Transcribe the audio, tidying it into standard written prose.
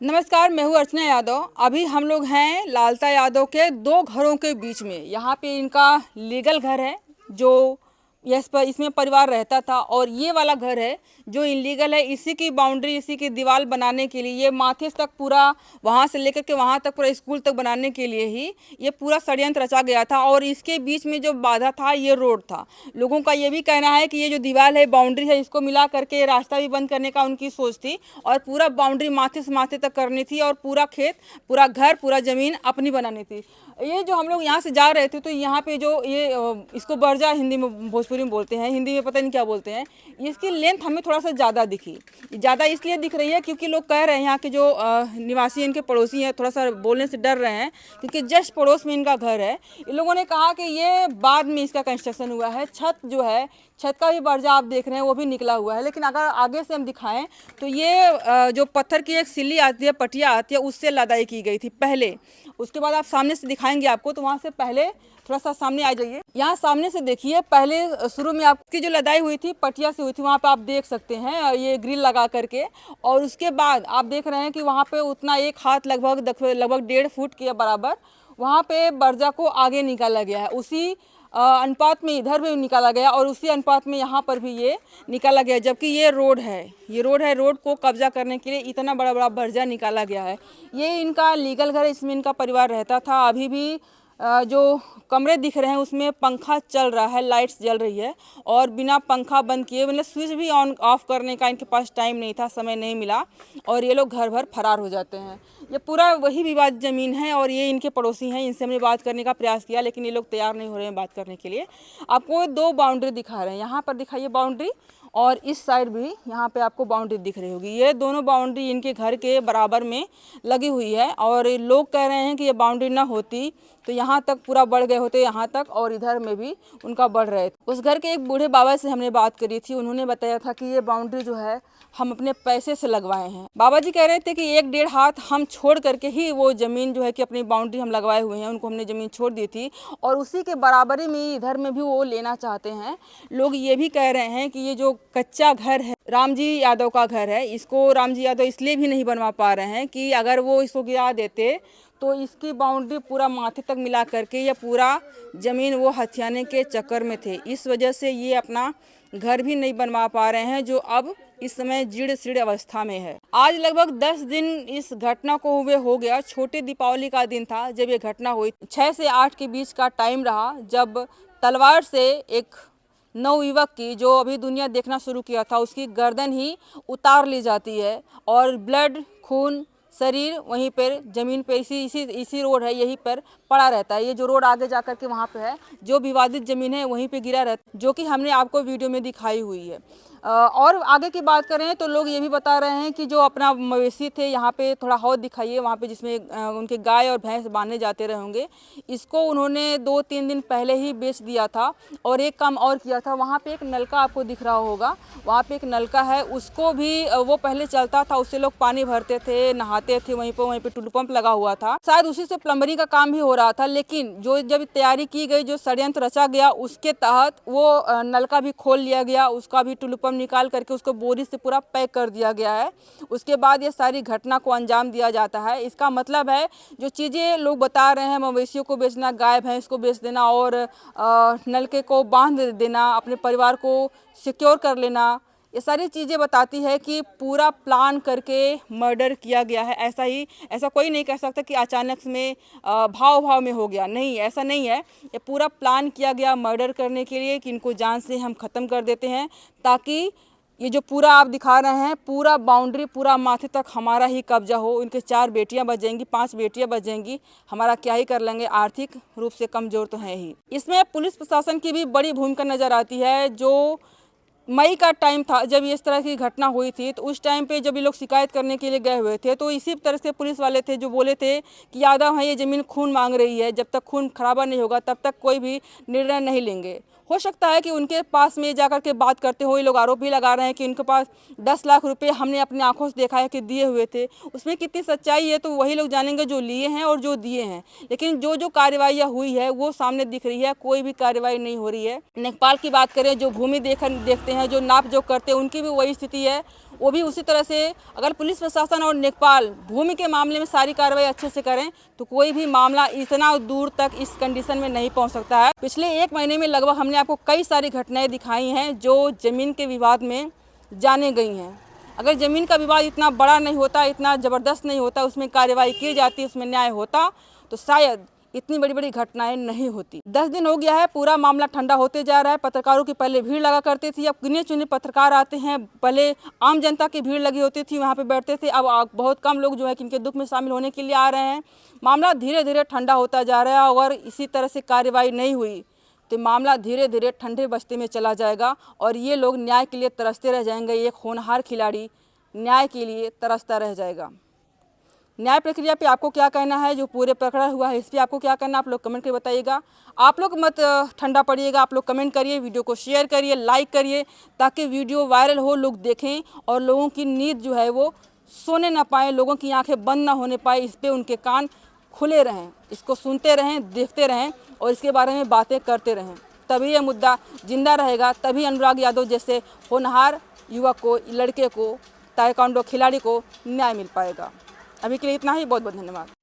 नमस्कार, मैं हूँ अर्चना यादव। अभी हम लोग हैं लालता यादव के दो घरों के बीच में। यहाँ पे इनका लीगल घर है जो इसमें परिवार रहता था, और ये वाला घर है जो इलीगल है। इसी की बाउंड्री, इसी की दीवार बनाने के लिए, ये माथे तक पूरा, वहाँ से लेकर के वहाँ तक पूरा स्कूल तक बनाने के लिए ही ये पूरा षड्यंत्र रचा गया था। और इसके बीच में जो बाधा था ये रोड था। लोगों का ये भी कहना है कि ये जो दीवार है, बाउंड्री है, इसको मिला करके रास्ता भी बंद करने का उनकी सोच थी, और पूरा बाउंड्री माथे से माथे तक करनी थी, और पूरा खेत, पूरा घर, पूरा ज़मीन अपनी बनानी थी। ये जो हम लोग यहाँ से जा रहे थे, तो यहाँ पे जो ये इसको बरजा हिंदी में, भोजपुरी में बोलते हैं, हिंदी में पता नहीं क्या बोलते हैं। इसकी लेंथ हमें थोड़ा सा ज़्यादा दिखी। ज़्यादा इसलिए दिख रही है क्योंकि लोग कह रहे हैं, यहाँ के जो निवासी, इनके पड़ोसी हैं, थोड़ा सा बोलने से डर रहे हैं क्योंकि जस्ट पड़ोस में इनका घर है। इन लोगों ने कहा कि ये बाद में इसका कंस्ट्रक्शन हुआ है। छत जो है, छत का भी बर्जा आप देख रहे हैं, वो भी निकला हुआ है। लेकिन अगर आगे से हम दिखाएं तो ये जो पत्थर की एक सिल्ली आती है, पटिया आती है, उससे लदाई की गई थी पहले। उसके बाद आप सामने से दिखाएंगे आपको, तो वहाँ से पहले थोड़ा सा सामने आ जाइए। यहाँ सामने से देखिए, पहले शुरू में आपकी जो लदाई हुई थी पटिया से हुई थी, वहाँ पे आप देख सकते हैं ये ग्रिल लगा करके। और उसके बाद आप देख रहे हैं कि वहाँ पे उतना एक हाथ, लगभग 1.5 फुट के बराबर वहाँ पे बर्जा को आगे निकाला गया है। उसी अनुपात में इधर भी निकाला गया, और उसी अनुपात में यहाँ पर भी ये निकाला गया। जबकि ये रोड है, रोड को कब्जा करने के लिए इतना बड़ा बड़ा बर्जा निकाला गया है। ये इनका लीगल घर है, इसमें इनका परिवार रहता था। अभी भी जो कमरे दिख रहे हैं उसमें पंखा चल रहा है, लाइट्स जल रही है, और बिना पंखा बंद किए, मतलब स्विच भी ऑन ऑफ करने का इनके पास टाइम नहीं था, समय नहीं मिला, और ये लोग घर भर फरार हो जाते हैं। ये पूरा वही विवाद ज़मीन है, और ये इनके पड़ोसी हैं। इनसे हमने बात करने का प्रयास किया, लेकिन ये लोग तैयार नहीं हो रहे हैं बात करने के लिए। आपको दो बाउंड्री दिखा रहे हैं, यहाँ पर दिखाइए बाउंड्री, और इस साइड भी यहाँ पे आपको बाउंड्री दिख रही होगी। ये दोनों बाउंड्री इनके घर के बराबर में लगी हुई है, और लोग कह रहे हैं कि ये बाउंड्री ना होती तो यहाँ तक पूरा बढ़ गए होते, यहाँ तक, और इधर में भी उनका बढ़ रहे थे। उस घर के एक बूढ़े बाबा से हमने बात करी थी। उन्होंने बताया था कि ये बाउंड्री जो है हम अपने पैसे से लगवाए हैं। बाबा जी कह रहे थे कि 1-1.5 हाथ हम छोड़ करके ही वो ज़मीन जो है कि अपनी बाउंड्री हम लगवाए हुए हैं, उनको हमने ज़मीन छोड़ दी थी, और उसी के बराबरी में इधर में भी वो लेना चाहते हैं। लोग ये भी कह रहे हैं कि ये जो कच्चा घर है, राम जी यादव का घर है, इसको राम जी यादव इसलिए भी नहीं बनवा पा रहे हैं कि अगर वो इसको गिरा देते तो इसकी बाउंड्री पूरा माथे तक मिला करके ये पूरा ज़मीन वो हथियाने के चक्कर में थे। इस वजह से ये अपना घर भी नहीं बनवा पा रहे हैं, जो अब इस समय जीर्ण शीर्ण अवस्था में है। आज लगभग 10 दिन इस घटना को हुए हो गया। छोटे दीपावली का दिन था जब ये घटना हुई। 6 से 8 के बीच का टाइम रहा जब तलवार से एक नवयुवक की, जो अभी दुनिया देखना शुरू किया था, उसकी गर्दन ही उतार ली जाती है, और ब्लड, खून, शरीर वहीं पर ज़मीन पे इसी रोड है, यहीं पर पड़ा रहता है। ये जो रोड आगे जा कर के वहाँ पे है, जो विवादित ज़मीन है वहीं पे गिरा रहता है, जो कि हमने आपको वीडियो में दिखाई हुई है। और आगे की बात करें तो लोग ये भी बता रहे हैं कि जो अपना मवेशी थे, यहाँ पे थोड़ा हौद दिखाइए, वहाँ पे जिसमें उनके गाय और भैंस बांधे जाते रहे होंगे, इसको उन्होंने 2-3 दिन पहले ही बेच दिया था। और एक काम और किया था, वहाँ पे एक नलका आपको दिख रहा होगा, वहाँ पे एक नलका है, उसको भी वो पहले चलता था, उससे लोग पानी भरते थे, नहाते थे, वहीं पे टुल्लू पंप लगा हुआ था, शायद उसी से प्लम्बरिंग का काम भी हो रहा था। लेकिन जो जब तैयारी की गई, जो षड्यंत्र रचा गया, उसके तहत वो नलका भी खोल लिया गया, उसका भी टुल्लू पंप निकाल करके उसको बोरी से पूरा पैक कर दिया गया है। उसके बाद ये सारी घटना को अंजाम दिया जाता है। इसका मतलब है, जो चीज़ें लोग बता रहे हैं, मवेशियों को बेचना, गाय भैंस को बेच देना, और नलके को बांध देना, अपने परिवार को सिक्योर कर लेना, ये सारी चीज़ें बताती है कि पूरा प्लान करके मर्डर किया गया है। ऐसा कोई नहीं कह सकता कि अचानक में भाव में हो गया। नहीं, ऐसा नहीं है। ये पूरा प्लान किया गया मर्डर करने के लिए, कि इनको जान से हम ख़त्म कर देते हैं, ताकि ये जो पूरा आप दिखा रहे हैं, पूरा बाउंड्री, पूरा माथे तक हमारा ही कब्जा हो। इनके 4 बेटियां बचेंगी, 5 बेटियां बचेंगी, हमारा क्या ही कर लेंगे, आर्थिक रूप से कमज़ोर तो हैं ही। इसमें पुलिस प्रशासन की भी बड़ी भूमिका नज़र आती है। जो मई का टाइम था जब इस तरह की घटना हुई थी, तो उस टाइम पे जब ये लोग शिकायत करने के लिए गए हुए थे, तो इसी तरह से पुलिस वाले थे जो बोले थे कि यादव है, ये ज़मीन खून मांग रही है, जब तक खून खराबा नहीं होगा तब तक कोई भी निर्णय नहीं लेंगे। हो सकता है कि उनके पास में जाकर के बात करते हुए लोग आरोप भी लगा रहे हैं कि उनके पास 10 लाख रुपए हमने अपनी आंखों से देखा है कि दिए हुए थे। उसमें कितनी सच्चाई है तो वही लोग जानेंगे जो लिए हैं और जो दिए हैं। लेकिन जो कार्रवाइयाँ हुई है वो सामने दिख रही है, कोई भी कार्रवाई नहीं हो रही है। नेपाल की बात करें, जो भूमि देखते हैं, जो नाप जो करते हैं, उनकी भी वही स्थिति है। वो भी उसी तरह से अगर पुलिस प्रशासन और लेखपाल भूमि के मामले में सारी कार्रवाई अच्छे से करें तो कोई भी मामला इतना दूर तक इस कंडीशन में नहीं पहुंच सकता है। पिछले 1 महीने में लगभग हमने आपको कई सारी घटनाएं दिखाई हैं जो ज़मीन के विवाद में जाने गई हैं। अगर ज़मीन का विवाद इतना बड़ा नहीं होता, इतना ज़बरदस्त नहीं होता, उसमें कार्रवाई की जाती, उसमें न्याय होता, तो शायद इतनी बड़ी बड़ी घटनाएं नहीं होती। 10 दिन हो गया है, पूरा मामला ठंडा होते जा रहा है। पत्रकारों की पहले भीड़ लगा करती थी, अब गिने चुने पत्रकार आते हैं। पहले आम जनता की भीड़ लगी होती थी, वहाँ पे बैठते थे। अब बहुत कम लोग जो है इनके दुख में शामिल होने के लिए आ रहे हैं। मामला धीरे धीरे ठंडा होता जा रहा है। अगर इसी तरह से कार्रवाई नहीं हुई तो मामला धीरे धीरे ठंडे बस्ते में चला जाएगा और ये लोग न्याय के लिए तरसते रह जाएंगे। ये होनहार खिलाड़ी न्याय के लिए तरसता रह जाएगा। न्याय प्रक्रिया पे आपको क्या कहना है, जो पूरे प्रकरण हुआ है इस पर आपको क्या कहना है, आप लोग कमेंट करके बताइएगा। आप लोग मत ठंडा पड़िएगा, आप लोग कमेंट करिए, वीडियो को शेयर करिए, लाइक करिए, ताकि वीडियो वायरल हो, लोग देखें और लोगों की नींद जो है वो सोने ना पाए, लोगों की आंखें बंद ना होने पाए। इस पर उनके कान खुले रहें, इसको सुनते रहें, देखते रहें और इसके बारे में बातें करते रहें। तभी ये मुद्दा जिंदा रहेगा, तभी अनुराग यादव जैसे होनहार युवक को, लड़के को, ताइक्वांडो खिलाड़ी को न्याय मिल पाएगा। अभी के लिए इतना ही। बहुत बहुत धन्यवाद।